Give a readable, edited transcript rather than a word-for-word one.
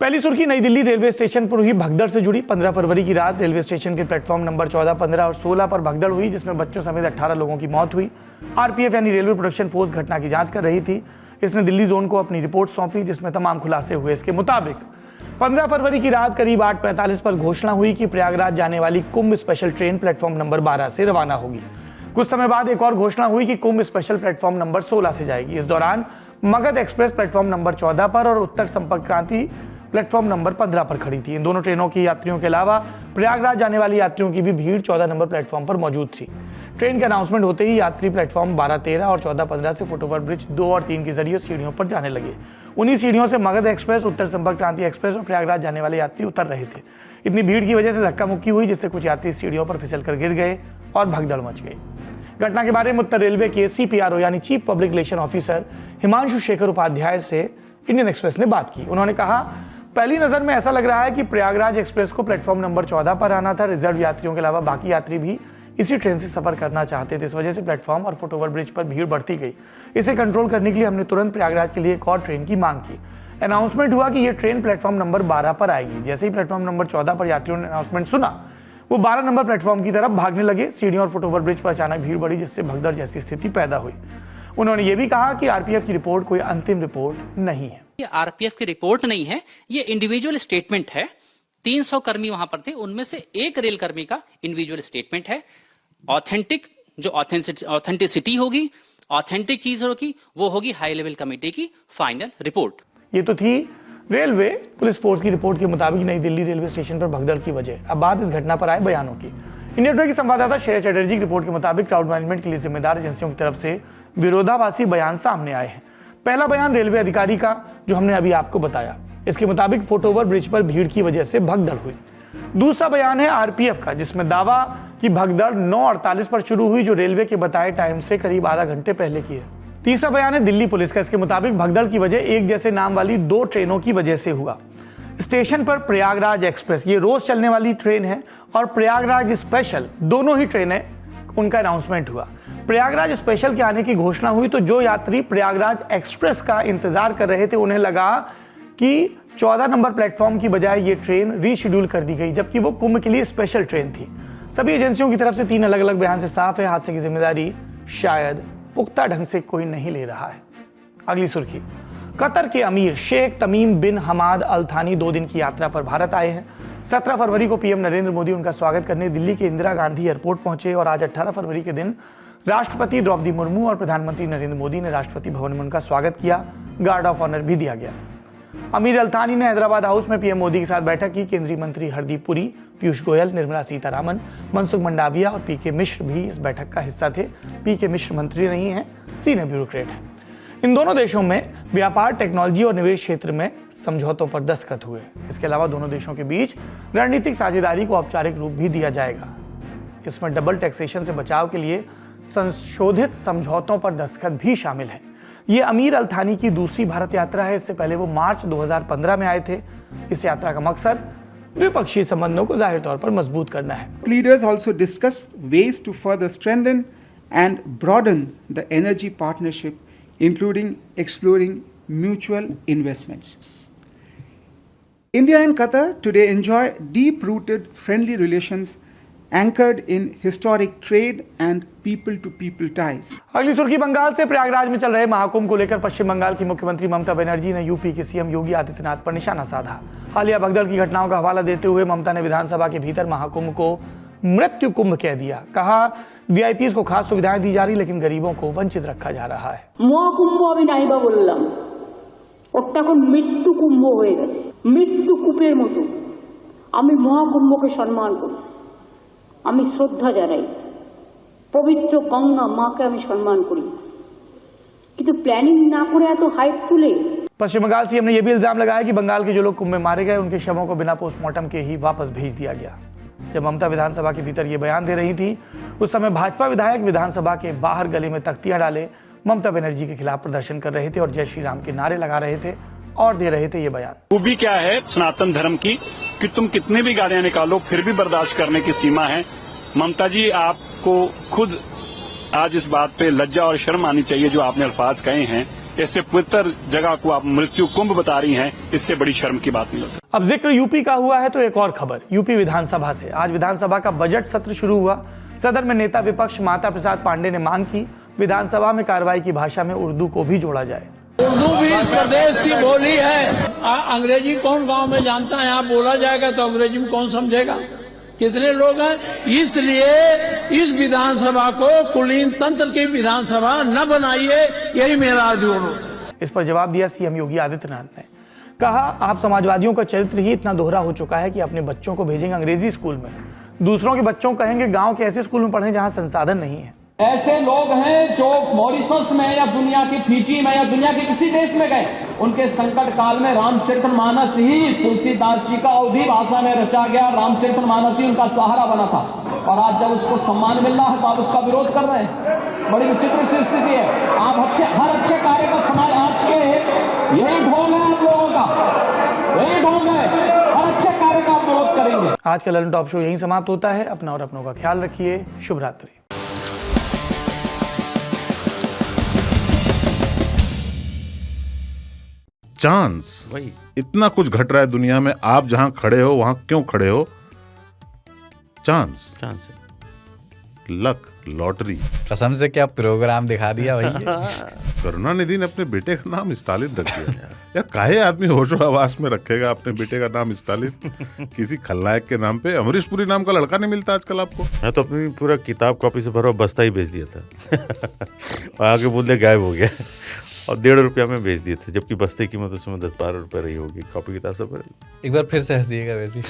पहली सुर्खी नई दिल्ली रेलवे स्टेशन पर हुई भगदड़ से जुड़ी। 15 फरवरी की रात रेलवे स्टेशन के प्लेटफॉर्म नंबर 14, 15 और 16 पर भगदड़ हुई, जिसमें बच्चों समेत 18 लोगों की मौत हुई। आरपीएफ यानी रेलवे प्रोडक्शन फोर्स घटना की जांच कर रही थी। इसने दिल्ली जोन को अपनी रिपोर्ट सौंपी, जिसमें तमाम खुलासे हुए। इसके मुताबिक 15 फरवरी की रात करीब 8:45 पर घोषणा हुई कि प्रयागराज जाने वाली कुंभ स्पेशल ट्रेन प्लेटफॉर्म नंबर 12 से रवाना होगी। कुछ समय बाद एक और घोषणा हुई कि कुंभ स्पेशल प्लेटफॉर्म नंबर 16 से जाएगी। इस दौरान मगध एक्सप्रेस प्लेटफॉर्म नंबर 14 पर और उत्तर संपर्क क्रांति प्लेटफॉर्म नंबर 15 पर खड़ी थी। इन दोनों ट्रेनों की यात्रियों के अलावा प्रयागराज जाने वाली यात्रियों की भी भीड़ 14 नंबर प्लेटफॉर्म पर मौजूद थी। ट्रेन के अनाउंसमेंट होते ही यात्री प्लेटफॉर्म 12, 13 और 14, 15 से फुटओवर ब्रिज 2 और 3 के जरिए सीढ़ियों पर जाने लगे। उन्हीं सीढ़ियों से मगध एक्सप्रेस, उत्तर संपर्क क्रांति एक्सप्रेस और प्रयागराज जाने वाले यात्री उतर रहे थे। इतनी भीड़ की वजह से धक्का मुक्की हुई, जिससे कुछ यात्री सीढ़ियों पर फिसल कर गिर गए और भगदड़ मच गई। घटना के बारे में उत्तर रेलवे के CPRO यानी chief public relation officer Himanshu Shekhar Upadhyay से इंडियन एक्सप्रेस ने बात की। उन्होंने कहा, पहली नजर में ऐसा लग रहा है कि प्रयागराज एक्सप्रेस को प्लेटफॉर्म नंबर 14 पर आना था। रिजर्व यात्रियों के अलावा बाकी यात्री भी इसी ट्रेन से सफर करना चाहते थे। इस वजह से प्लेटफॉर्म और फुटओवर ब्रिज पर भीड़ बढ़ती गई। इसे कंट्रोल करने के लिए हमने तुरंत प्रयागराज के लिए एक और ट्रेन की मांग की। अनाउंसमेंट हुआ कि यह ट्रेन प्लेटफॉर्म नंबर 12 पर आएगी। जैसे ही प्लेटफॉर्म नंबर 14 पर यात्रियों ने अनाउंसमेंट सुना, वो 12 नंबर प्लेटफॉर्म की तरफ भागने लगे। सीढ़ियों और फुटओवर ब्रिज पर अचानक भीड़ बढ़ी, जिससे भगदड़ जैसी स्थिति पैदा हुई। उन्होंने ये भी कहा कि आरपीएफ की रिपोर्ट कोई अंतिम रिपोर्ट नहीं है। ये आरपीएफ की रिपोर्ट नहीं है, ये इंडिविजुअल स्टेटमेंट है। 300 कर्मी वहां पर थे, उनमें से एक रेल कर्मी का इंडिविजुअल स्टेटमेंट है। ऑथेंटिक जो ऑथेंटिसिटी होगी, ऑथेंटिक चीज होगी, वो होगी हाई लेवल कमेटी की फाइनल रिपोर्ट। ये तो थी रेलवे पुलिस फोर्स की रिपोर्ट के मुताबिक नई दिल्ली रेलवे स्टेशन पर भगदड़ की वजह। अब बात इस घटना पर आए बयानों की। इंडिया टुडे की संवाददाता श्रेया चटर्जी की रिपोर्ट के मुताबिक क्राउड मैनेजमेंट के लिए जिम्मेदार एजेंसियों की तरफ से विरोधाभासी बयान सामने आए हैं। पहला बयान रेलवे अधिकारी का, जो हमने अभी आपको बताया। इसके मुताबिक फुटओवर ब्रिज पर भीड़ की वजह से भगदड़ हुई। दूसरा बयान है आरपीएफ का, जिसमें दावा कि भगदड़ 9:48 पर शुरू हुई, जो रेलवे के बताए टाइम से करीब आधा घंटे पहले की है। तीसरा बयान है दिल्ली पुलिस का। इसके मुताबिक भगदड़ की वजह एक जैसे नाम वाली 2 ट्रेनों की वजह से हुआ। स्टेशन पर प्रयागराज एक्सप्रेस, ये रोज चलने वाली ट्रेन है, और प्रयागराज स्पेशल, दोनों ही ट्रेनें, उनका अनाउंसमेंट हुआ। प्रयागराज स्पेशल के आने की घोषणा हुई तो जो यात्री प्रयागराज एक्सप्रेस का इंतजार कर रहे थे, उन्हें लगा कि 14 नंबर प्लेटफॉर्म की बजाय ये ट्रेन रीशेड्यूल कर दी गई, जबकि वो कुंभ के लिए स्पेशल ट्रेन थी। सभी एजेंसियों की तरफ से 3 अलग अलग बयान से साफ है, हादसे की जिम्मेदारी शायद पुख्ता ढंग से कोई नहीं ले रहा है। अगली सुर्खी, कतर के अमीर शेख तमीम बिन हमाद अल थानी 2 दिन की यात्रा पर भारत आए हैं। 17 फरवरी को पीएम नरेंद्र मोदी उनका स्वागत करने दिल्ली के इंदिरा गांधी एयरपोर्ट पहुंचे और आज 18 फरवरी के दिन राष्ट्रपति द्रौपदी मुर्मू और प्रधानमंत्री नरेंद्र मोदी ने राष्ट्रपति भवन में उनका स्वागत किया। गार्ड ऑफ ऑनर भी दिया गया। अमीर अल थानी ने हैदराबाद हाउस में पीएम मोदी के साथ बैठक की। केंद्रीय मंत्री हरदीप पुरी, पीयूष गोयल, निर्मला सीतारामन, मनसुख मंडाविया और पीके मिश्र भी इस बैठक का हिस्सा थे। पीके मिश्र मंत्री नहीं हैं, सीनियर ब्यूरोक्रेट हैं। इन दोनों देशों में व्यापार, टेक्नोलॉजी और निवेश क्षेत्र में समझौतों पर दस्तखत हुए। इसके अलावा दोनों देशों के बीच रणनीतिक साझेदारी को औपचारिक रूप भी दिया जाएगा। इसमें डबल टैक्सेशन से बचाव के लिए संशोधित समझौतों पर दस्तखत भी शामिल है। ये अमीर अल थानी की दूसरी भारत यात्रा है। इससे पहले वो मार्च 2015 में आए थे। इस यात्रा का मकसद द्विपक्षीय संबंधों को जाहिर तौर पर मजबूत करना है। Leaders also discussed ways to further strengthen and broaden the energy partnership, including exploring mutual investments. India and Qatar today enjoy deep-rooted friendly relations anchored in historic trade and people-to-people ties. अगली सुर्खी, बंगाल से प्रयागराज में चल रहे महाकुंभ को लेकर पश्चिम बंगाल की मुख्यमंत्री ममता बनर्जी ने यूपी के सीएम योगी आदित्यनाथ पर निशाना साधा। हालिया भगदड़ की घटनाओं का हवाला देते हुए ममता ने विधानसभा के भीतर महाकुंभ को मृत्यु कुंभ कह दिया। कहा, वीआईपीज को खास सुविधाएं दी जा रही, लेकिन गरीबों को वंचित रखा जा रहा है। মহাকুম্ভ আমি নাইবা বললাম, ওটা এখন মৃত্যু কুম্ভ হয়ে গেছে। মৃত্যু কূপের মতো আমি মহাকুম্ভকে সম্মান করি, আমি শ্রদ্ধা জানাই, পবিত্র গঙ্গা মাকে আমি সম্মান করি, কিন্তু প্ল্যানিং না করে এত হাইপ তুলে। पश्चिम बंगाल सीएम ने यह भी इल्जाम लगाया कि बंगाल के जो लोग कुंभ में मारे गए, उनके शवों को बिना पोस्टमार्टम के ही वापस भेज दिया गया। जब ममता विधानसभा के भीतर ये बयान दे रही थी, उस समय भाजपा विधायक विधानसभा के बाहर गले में तख्तियां डाले ममता बनर्जी के खिलाफ प्रदर्शन कर रहे थे और जय श्री राम के नारे लगा रहे थे और दे रहे थे ये बयान। खूबी क्या है सनातन धर्म की कि तुम कितनी भी गालियां निकालो, फिर भी बर्दाश्त करने की सीमा है। ममता जी, आपको खुद आज इस बात पे लज्जा और शर्म आनी चाहिए जो आपने अल्फाज कहे हैं। इससे पवित्र जगह को आप मृत्यु कुंभ बता रही हैं, इससे बड़ी शर्म की बात नहीं हो सकती। अब जिक्र यूपी का हुआ है तो एक और खबर यूपी विधानसभा से। आज विधानसभा का बजट सत्र शुरू हुआ। सदन में नेता विपक्ष माता प्रसाद पांडे ने मांग की विधानसभा में कार्रवाई की भाषा में उर्दू को भी जोड़ा जाए। उर्दू भी इस प्रदेश की बोली है। अंग्रेजी कौन गांव में जानता है? यहाँ बोला जाएगा तो अंग्रेजी में कौन समझेगा? कितने लोग हैं? इसलिए इस विधानसभा को कुलीन तंत्र की विधानसभा न बनाइए, यही मेरा अनुरोध। इस पर जवाब दिया सीएम योगी आदित्यनाथ ने। कहा, आप समाजवादियों का चरित्र ही इतना दोहरा हो चुका है कि अपने बच्चों को भेजेंगे अंग्रेजी स्कूल में, दूसरों के बच्चों को कहेंगे गांव के ऐसे स्कूल में पढ़ें जहां संसाधन नहीं है। ऐसे लोग हैं जो मॉरिशस में या दुनिया की फिजी में या दुनिया के किसी देश में गए, उनके संकट काल में रामचरितमानस ही तुलसीदास जी का अवधी भाषा में रचा गया रामचरितमानस ही उनका सहारा बना था, और आज जब उसको सम्मान मिल रहा है तो आप उसका विरोध कर रहे हैं। बड़ी विचित्र सी स्थिति है। आप हर अच्छे कार्य का समाज आज के यही ढोंग है आप लोगों का, यही ढोंग है। हर अच्छे कार्य का आप विरोध करेंगे। आज का ललन टॉप शो यहीं समाप्त होता है। अपना और अपनों का ख्याल रखिए। शुभ रात्रि। चांस, वही इतना कुछ घट रहा है दुनिया में, आप जहां खड़े हो वहां क्यों खड़े हो? Chance, luck, lottery. कसम से क्या प्रोग्राम दिखा दिया भाई। करुणानिधि ने अपने बेटे का नाम स्टालिन रख दिया। यार काहे आदमी होशो हवास में रखेगा अपने बेटे का नाम स्टालिन? किसी खलनायक के नाम पे अमरीश पुरी नाम का लड़का नहीं मिलता आजकल आपको। मैं तो अपनी पूरा किताब कॉपी से भरा बस्ता ही बेच दिया था। आगे बोलते गायब हो गया और 1.5 रुपया में बेच दिए थे, जबकि बस्ते की कीमत उसमें 10-12 रुपये रही होगी। कॉपी किताब सब एक बार फिर से हंसीएगा वैसे।